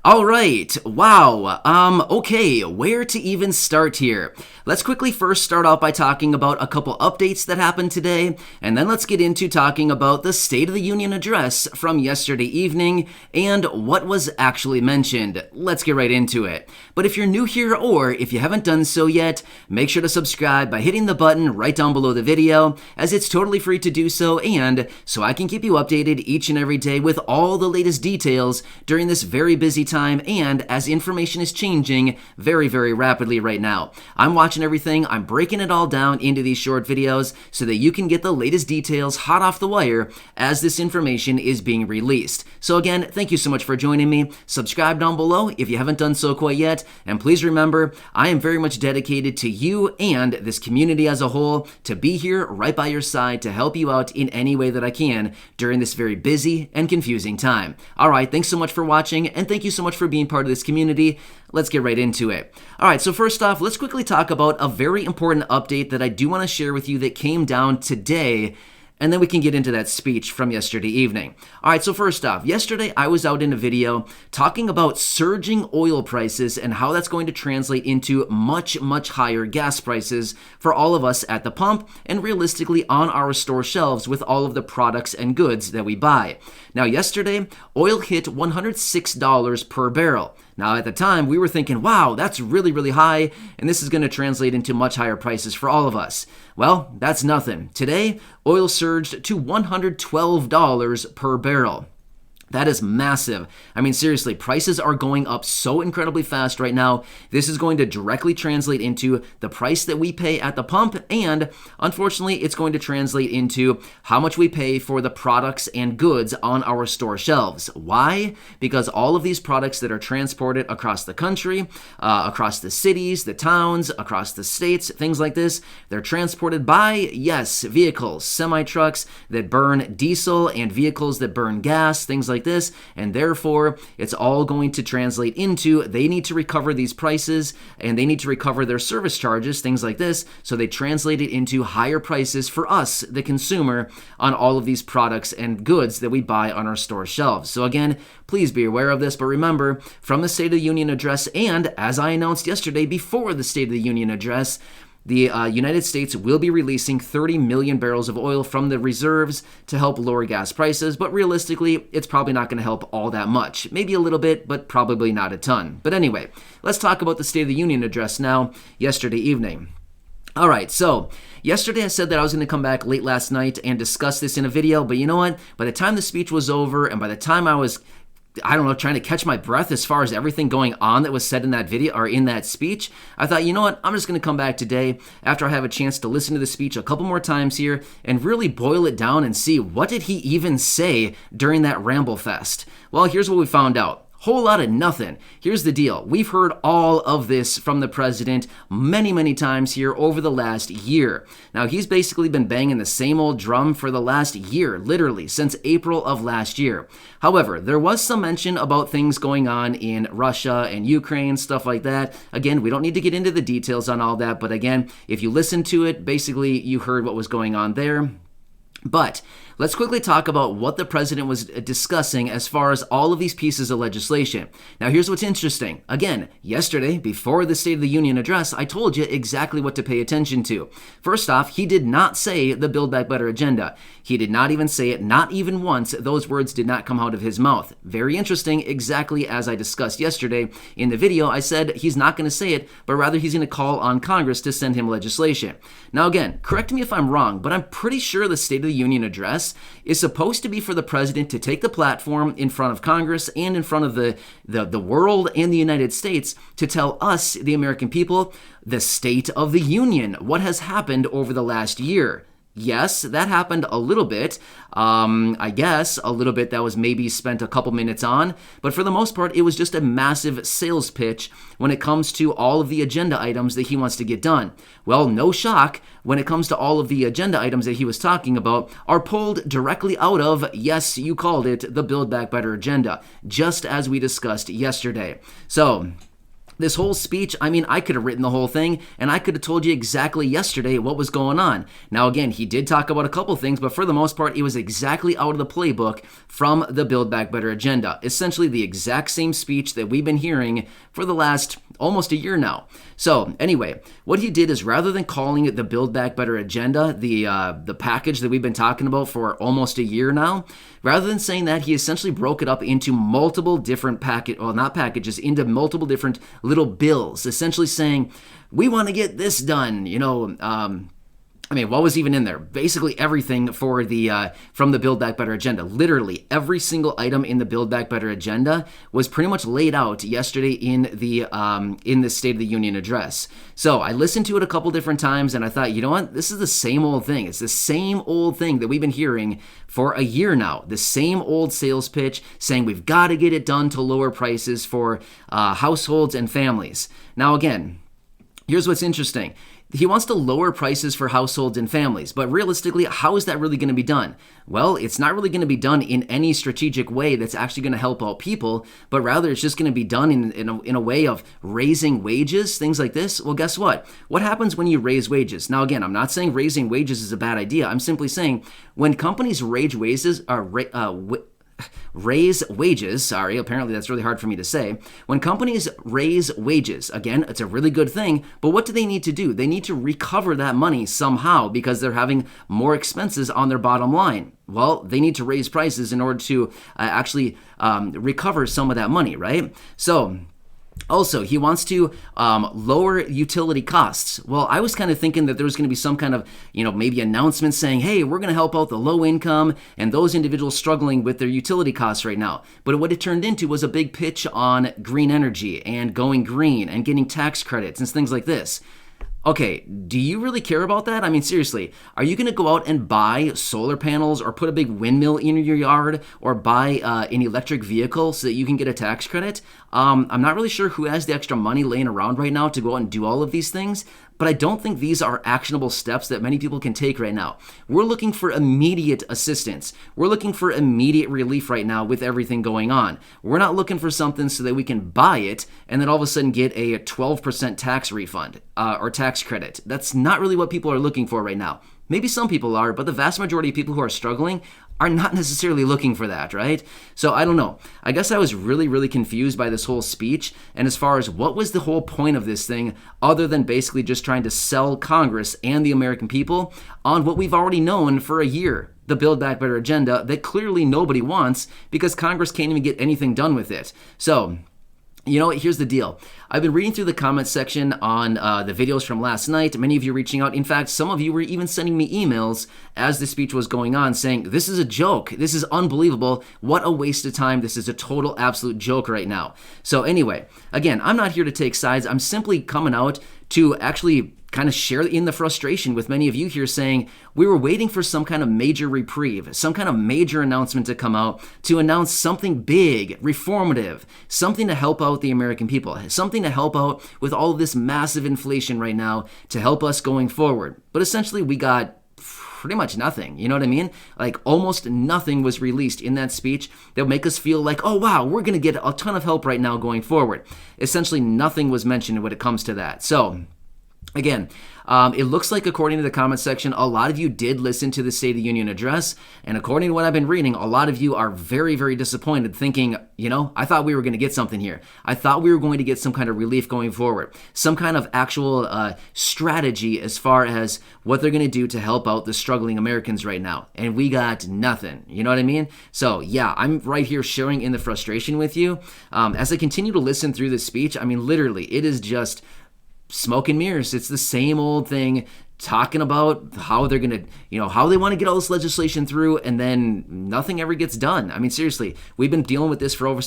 All right. Wow. Okay, where to even start here? Let's quickly first start out by talking about a couple updates that happened today, and then let's get into talking about the State of the Union address from yesterday evening and what was actually mentioned. Let's get right into it. But if you're new here or if you haven't done so yet, make sure to subscribe by hitting the button right down below the video, as it's totally free to do so, and so I can keep you updated each and every day with all the latest details during this very busy time and as information is changing very, very rapidly right now. I'm watching everything, I'm breaking it all down into these short videos so that you can get the latest details hot off the wire as this information is being released. So again, thank you so much for joining me. Subscribe down below if you haven't done so quite yet, and please remember, I am very much dedicated to you and this community as a whole to be here right by your side to help you out in any way that I can during this very busy and confusing time. Alright, thanks so much for watching, and thank you so much for being part of this community. Let's get right into it. Alright, so first off, let's quickly talk about a very important update that I do want to share with you that came down today, and then we can get into that speech from yesterday evening. Alright, so first off, yesterday I was out in a video talking about surging oil prices and how that's going to translate into much, much higher gas prices for all of us at the pump and realistically on our store shelves with all of the products and goods that we buy. Now, yesterday, oil hit $106 per barrel. Now, at the time, we were thinking, wow, that's really, really high, and this is going to translate into much higher prices for all of us. Well, that's nothing. Today, oil surged to $112 per barrel. That is massive. I mean, seriously, prices are going up so incredibly fast right now. This is going to directly translate into the price that we pay at the pump, and unfortunately, it's going to translate into how much we pay for the products and goods on our store shelves. Why? Because all of these products that are transported across the country, across the cities, the towns, across the states, things like this, they're transported by, yes, vehicles, semi-trucks that burn diesel and vehicles that burn gas, things like this, and therefore it's all going to translate into they need to recover these prices and they need to recover their service charges, things like this, so they translate it into higher prices for us, the consumer, on all of these products and goods that we buy on our store shelves. So again, please be aware of this, but remember, from the State of the Union address and as I announced yesterday before the State of the Union address, the United States will be releasing 30 million barrels of oil from the reserves to help lower gas prices, but realistically, it's probably not going to help all that much. Maybe a little bit, but probably not a ton. But anyway, let's talk about the State of the Union address now, yesterday evening. All right, so yesterday I said that I was going to come back late last night and discuss this in a video, but you know what? By the time the speech was over and by the time I was trying to catch my breath as far as everything going on that was said in that video or in that speech, I thought, you know what, I'm just going to come back today after I have a chance to listen to the speech a couple more times here and really boil it down and see what did he even say during that ramble fest. Well, here's what we found out. Whole lot of nothing. Here's the deal. We've heard all of this from the president many, many times here over the last year. Now, he's basically been banging the same old drum for the last year, literally, since April of last year. However, there was some mention about things going on in Russia and Ukraine, stuff like that. Again, we don't need to get into the details on all that, but again, if you listen to it, basically you heard what was going on there. But let's quickly talk about what the president was discussing as far as all of these pieces of legislation. Now, here's what's interesting. Again, yesterday, before the State of the Union address, I told you exactly what to pay attention to. First off, he did not say the Build Back Better agenda. He did not even say it, not even once. Those words did not come out of his mouth. Very interesting, exactly as I discussed yesterday in the video. I said he's not going to say it, but rather he's going to call on Congress to send him legislation. Now, again, correct me if I'm wrong, but I'm pretty sure the State of the Union address is supposed to be for the president to take the platform in front of Congress and in front of the world and the United States to tell us, the American people, the state of the union, what has happened over the last year. Yes, that happened a little bit. I guess a little bit that was maybe spent a couple minutes on, but for the most part, it was just a massive sales pitch when it comes to all of the agenda items that he wants to get done. Well, no shock when it comes to all of the agenda items that he was talking about are pulled directly out of, yes, you called it, the Build Back Better agenda, just as we discussed yesterday. So, This whole speech, I mean, I could have written the whole thing and I could have told you exactly yesterday what was going on. Now, again, he did talk about a couple things, but for the most part, it was exactly out of the playbook from the Build Back Better agenda. Essentially the exact same speech that we've been hearing for the last almost a year now. So anyway, what he did is rather than calling it the Build Back Better agenda, the package that we've been talking about for almost a year now, rather than saying that, he essentially broke it up into multiple different into multiple different little bills, essentially saying, we want to get this done, what was even in there? Basically everything for from the Build Back Better agenda. Literally every single item in the Build Back Better agenda was pretty much laid out yesterday in the State of the Union address. So I listened to it a couple different times and I thought, you know what? This is the same old thing. It's the same old thing that we've been hearing for a year now. The same old sales pitch saying we've got to get it done to lower prices for households and families. Now again, here's what's interesting. He wants to lower prices for households and families, but realistically, how is that really going to be done? Well, it's not really going to be done in any strategic way that's actually going to help out people, but rather it's just going to be done in a way of raising wages, things like this. Well, guess what? What happens when you raise wages? Now, again, I'm not saying raising wages is a bad idea. I'm simply saying when companies raise wages, apparently that's really hard for me to say. When companies raise wages, again, it's a really good thing, but what do they need to do? They need to recover that money somehow because they're having more expenses on their bottom line. Well, they need to raise prices in order to actually recover some of that money, right? So also, he wants to lower utility costs. Well, I was kind of thinking that there was going to be some kind of, maybe announcement saying, hey, we're going to help out the low income and those individuals struggling with their utility costs right now. But what it turned into was a big pitch on green energy and going green and getting tax credits and things like this. Okay, do you really care about that? I mean, seriously, are you going to go out and buy solar panels or put a big windmill in your yard or buy an electric vehicle so that you can get a tax credit? I'm not really sure who has the extra money laying around right now to go out and do all of these things, but I don't think these are actionable steps that many people can take right now. We're looking for immediate assistance. We're looking for immediate relief right now with everything going on. We're not looking for something so that we can buy it and then all of a sudden get a 12% tax refund or tax credit. That's not really what people are looking for right now. Maybe some people are, but the vast majority of people who are struggling are not necessarily looking for that, right? So I don't know. I guess I was really, really confused by this whole speech and as far as what was the whole point of this thing other than basically just trying to sell Congress and the American people on what we've already known for a year, the Build Back Better agenda that clearly nobody wants because Congress can't even get anything done with it. So here's the deal. I've been reading through the comments section on the videos from last night. Many of you reaching out. In fact, some of you were even sending me emails as the speech was going on saying, this is a joke. This is unbelievable. What a waste of time. This is a total, absolute joke right now. So anyway, again, I'm not here to take sides. I'm simply coming out to actually kind of share in the frustration with many of you here saying we were waiting for some kind of major reprieve, some kind of major announcement to come out to announce something big, reformative, something to help out the American people, something to help out with all of this massive inflation right now to help us going forward. But essentially we got pretty much nothing. You know what I mean? Like almost nothing was released in that speech that would make us feel like, oh wow, we're going to get a ton of help right now going forward. Essentially nothing was mentioned when it comes to that. So again, it looks like according to the comment section, a lot of you did listen to the State of the Union address. And according to what I've been reading, a lot of you are very, very disappointed thinking, I thought we were going to get something here. I thought we were going to get some kind of relief going forward, some kind of actual strategy as far as what they're going to do to help out the struggling Americans right now. And we got nothing. You know what I mean? So yeah, I'm right here sharing in the frustration with you. As I continue to listen through this speech, I mean, literally, it is just smoke and mirrors. It's the same old thing talking about how they're going to, how they want to get all this legislation through and then nothing ever gets done. I mean, seriously, we've been dealing with this for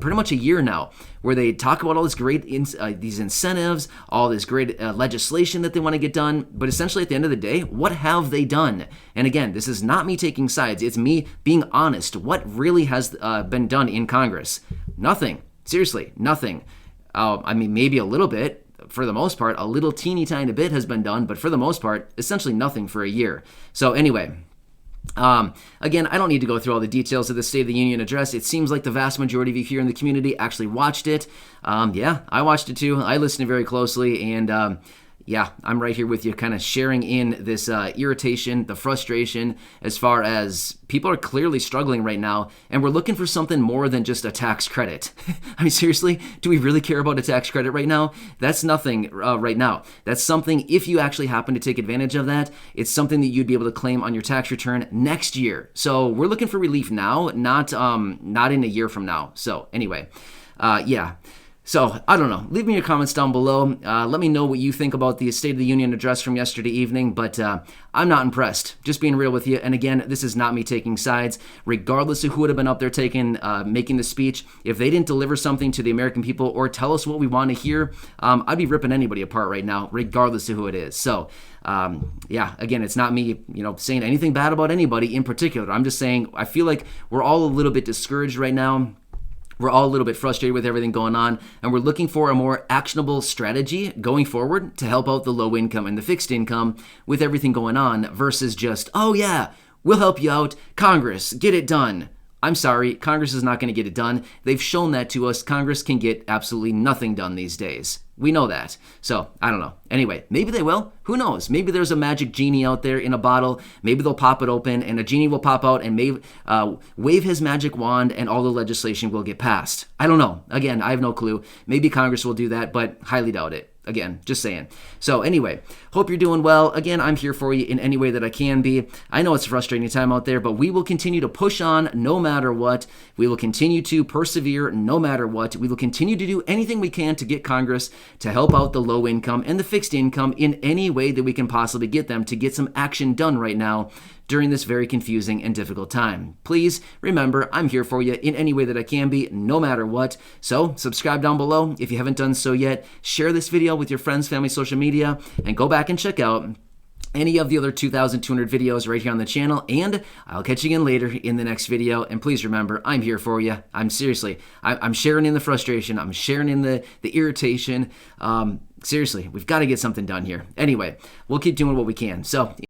pretty much a year now where they talk about all this great, these incentives, all this great legislation that they want to get done. But essentially at the end of the day, what have they done? And again, this is not me taking sides. It's me being honest. What really has been done in Congress? Nothing. Seriously, nothing. I mean, maybe a little bit. For the most part, a little teeny tiny bit has been done, but for the most part, essentially nothing for a year. So anyway, Again, I don't need to go through all the details of the State of the Union address. It seems like the vast majority of you here in the community actually watched it. Yeah, I watched it too. I listened very closely, and yeah, I'm right here with you, kind of sharing in this irritation, the frustration, as far as people are clearly struggling right now, and we're looking for something more than just a tax credit. I mean, seriously, do we really care about a tax credit right now? That's nothing right now. That's something, if you actually happen to take advantage of that, it's something that you'd be able to claim on your tax return next year. So we're looking for relief now, not in a year from now. So anyway, yeah. So, I don't know. Leave me your comments down below. Let me know what you think about the State of the Union address from yesterday evening, but I'm not impressed. Just being real with you. And again, this is not me taking sides. Regardless of who would have been up there making the speech, if they didn't deliver something to the American people or tell us what we want to hear, I'd be ripping anybody apart right now, regardless of who it is. So, yeah, again, it's not me, saying anything bad about anybody in particular. I'm just saying I feel like we're all a little bit discouraged right now. We're all a little bit frustrated with everything going on, and we're looking for a more actionable strategy going forward to help out the low income and the fixed income with everything going on versus just, oh yeah, we'll help you out. Congress, get it done. I'm sorry, Congress is not going to get it done. They've shown that to us. Congress can get absolutely nothing done these days. We know that. So, I don't know. Anyway, maybe they will. Who knows? Maybe there's a magic genie out there in a bottle. Maybe they'll pop it open and a genie will pop out and wave his magic wand and all the legislation will get passed. I don't know. Again, I have no clue. Maybe Congress will do that, but highly doubt it. Again, just saying. So anyway, hope you're doing well. Again, I'm here for you in any way that I can be. I know it's a frustrating time out there, but we will continue to push on no matter what. We will continue to persevere no matter what. We will continue to do anything we can to get Congress to help out the low income and the fixed income in any way that we can possibly get them to get some action done right now during this very confusing and difficult time. Please remember, I'm here for you in any way that I can be, no matter what. So subscribe down below if you haven't done so yet. Share this video with your friends, family, social media, and go back and check out any of the other 2,200 videos right here on the channel, and I'll catch you again later in the next video. And please remember, I'm here for you. I'm sharing in the frustration. I'm sharing in the irritation. Seriously, we've got to get something done here. Anyway, we'll keep doing what we can. So